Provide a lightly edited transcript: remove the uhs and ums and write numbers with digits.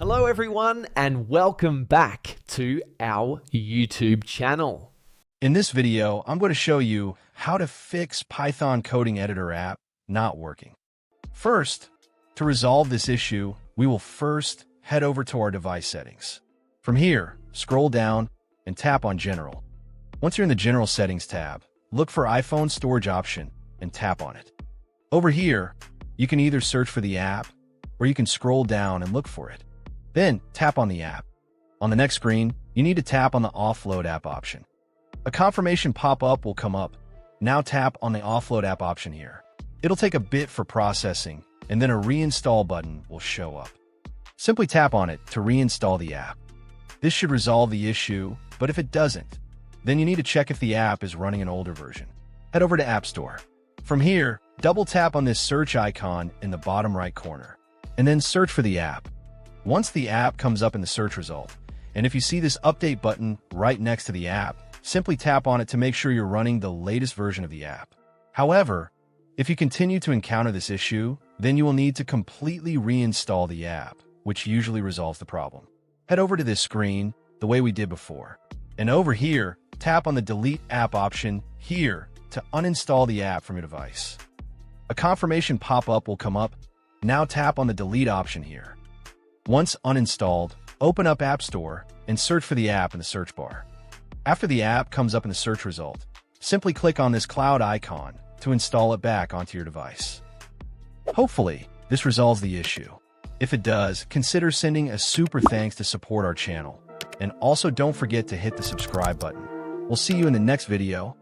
Hello everyone and welcome back to our YouTube channel. In this video, I'm going to show you how to fix Python coding editor app not working. First, to resolve this issue, we will first head over to our device settings. From here, scroll down and tap on General. Once you're in the General Settings tab, look for iPhone Storage option and tap on it. Over here, you can either search for the app or you can scroll down and look for it. Then tap on the app. On the next screen, you need to tap on the Offload app option. A confirmation pop-up will come up. Now tap on the Offload app option here. It'll take a bit for processing, and then a reinstall button will show up. Simply tap on it to reinstall the app. This should resolve the issue, but if it doesn't, then you need to check if the app is running an older version. Head over to App Store. From here, double tap on this search icon in the bottom right corner, and then search for the app. Once the app comes up in the search result, and if you see this update button right next to the app, simply tap on it to make sure you're running the latest version of the app. However, if you continue to encounter this issue, then you will need to completely reinstall the app, which usually resolves the problem. Head over to this screen the way we did before, and over here, tap on the Delete App option here to uninstall the app from your device. A confirmation pop-up will come up. Now tap on the Delete option here. Once uninstalled, open up App Store and search for the app in the search bar. After the app comes up in the search result, simply click on this cloud icon to install it back onto your device. Hopefully, this resolves the issue. If it does, consider sending a super thanks to support our channel. And also don't forget to hit the subscribe button. We'll see you in the next video.